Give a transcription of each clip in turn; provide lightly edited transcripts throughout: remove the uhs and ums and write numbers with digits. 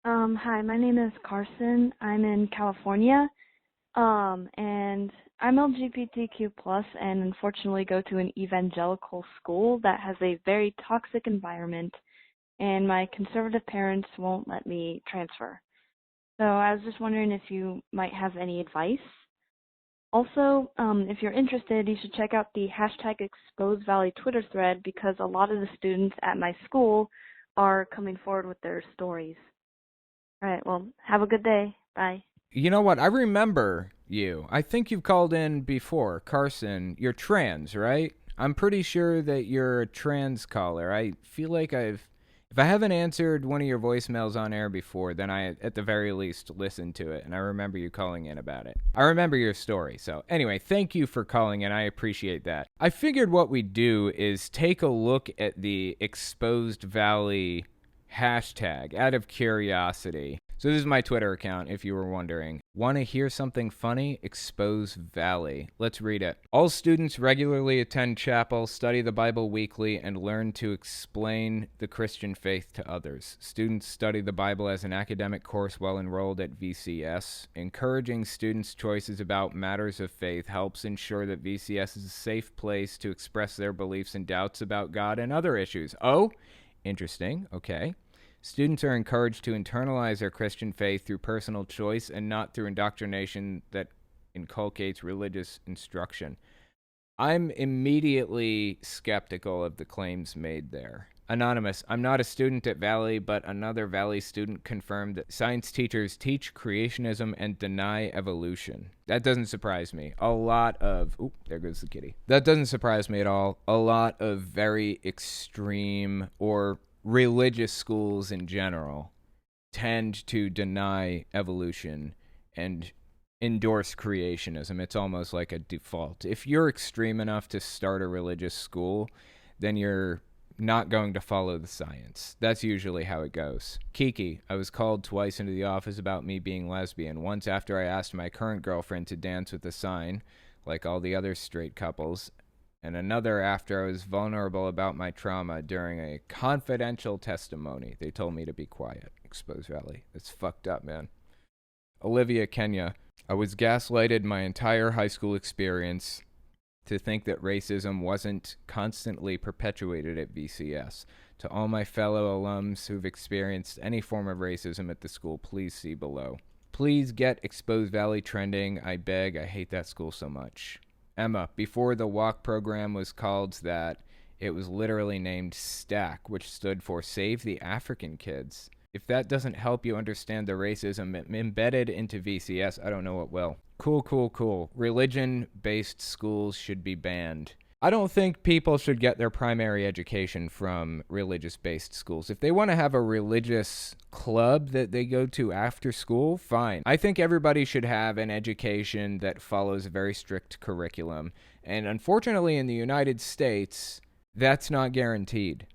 Hi, my name is Carson. I'm in California. And I'm LGBTQ plus and unfortunately go to an evangelical school that has a very toxic environment and my conservative parents won't let me transfer. So I was just wondering if you might have any advice. Also, if you're interested, you should check out the hashtag Exposed Valley Twitter thread because a lot of the students at my school are coming forward with their stories. All right, well, have a good day. Bye. You know what? I remember you. I think you've called in before. Carson, you're trans, right? I'm pretty sure that you're a trans caller. I feel like if I haven't answered one of your voicemails on air before, then I, at the very least, listened to it, and I remember you calling in about it. I remember your story. So, anyway, thank you for calling in. I appreciate that. I figured what we'd do is take a look at the Exposed Valley hashtag out of curiosity. So this is my Twitter account, if you were wondering. Want to hear something funny? Expose Valley. Let's read it. All students regularly attend chapel, study the Bible weekly, and learn to explain the Christian faith to others. Students study the Bible as an academic course while enrolled at VCS. Encouraging students' choices about matters of faith helps ensure that VCS is a safe place to express their beliefs and doubts about God and other issues. Oh, interesting. Okay. Students are encouraged to internalize their Christian faith through personal choice and not through indoctrination that inculcates religious instruction. I'm immediately skeptical of the claims made there. Anonymous, I'm not a student at Valley, but another Valley student confirmed that science teachers teach creationism and deny evolution. That doesn't surprise me. There goes the kitty. That doesn't surprise me at all. A lot of very extreme or religious schools in general tend to deny evolution and endorse creationism. It's almost like a default. If you're extreme enough to start a religious school, then you're not going to follow the science. That's usually how it goes. Kiki, I was called twice into the office about me being lesbian. Once after I asked my current girlfriend to dance with a sign, like all the other straight couples, and another after I was vulnerable about my trauma during a confidential testimony. They told me to be quiet. Exposed Valley. It's fucked up, man. Olivia, Kenya. I was gaslighted my entire high school experience to think that racism wasn't constantly perpetuated at VCS. To all my fellow alums who've experienced any form of racism at the school, please see below. Please get Exposed Valley trending. I beg. I hate that school so much. Emma, before the walk program was called that, it was literally named STACK, which stood for Save the African Kids. If that doesn't help you understand the racism embedded into VCS, I don't know what will. Cool. Religion-based schools should be banned. I don't think people should get their primary education from religious-based schools. If they want to have a religious club that they go to after school, fine. I think everybody should have an education that follows a very strict curriculum. And unfortunately, in the United States, that's not guaranteed.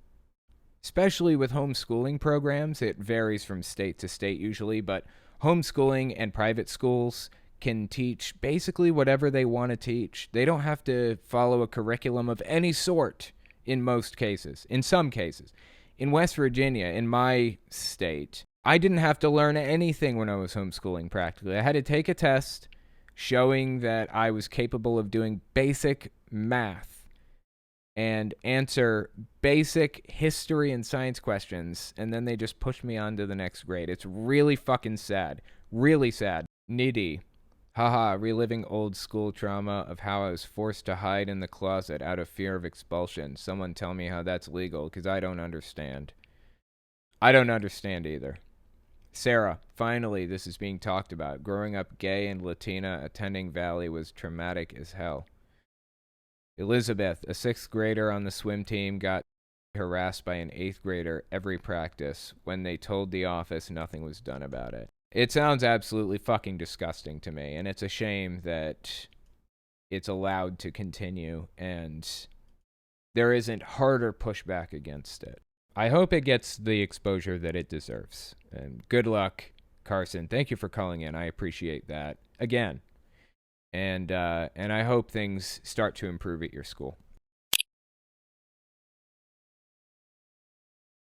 Especially with homeschooling programs, it varies from state to state usually, but homeschooling and private schools can teach basically whatever they want to teach. They don't have to follow a curriculum of any sort in most cases. In some cases. In West Virginia, in my state, I didn't have to learn anything when I was homeschooling practically. I had to take a test showing that I was capable of doing basic math and answer basic history and science questions, and then they just pushed me on to the next grade. It's really fucking sad. Really sad. Needy. Haha, reliving old school trauma of how I was forced to hide in the closet out of fear of expulsion. Someone tell me how that's legal, because I don't understand. I don't understand either. Sarah, finally, this is being talked about. Growing up gay and Latina, attending Valley was traumatic as hell. Elizabeth, a 6th grader on the swim team, got harassed by an 8th grader every practice. When they told the office, nothing was done about it. It sounds absolutely fucking disgusting to me, and it's a shame that it's allowed to continue, and there isn't harder pushback against it. I hope it gets the exposure that it deserves. And good luck, Carson. Thank you for calling in. I appreciate that. Again. And I hope things start to improve at your school.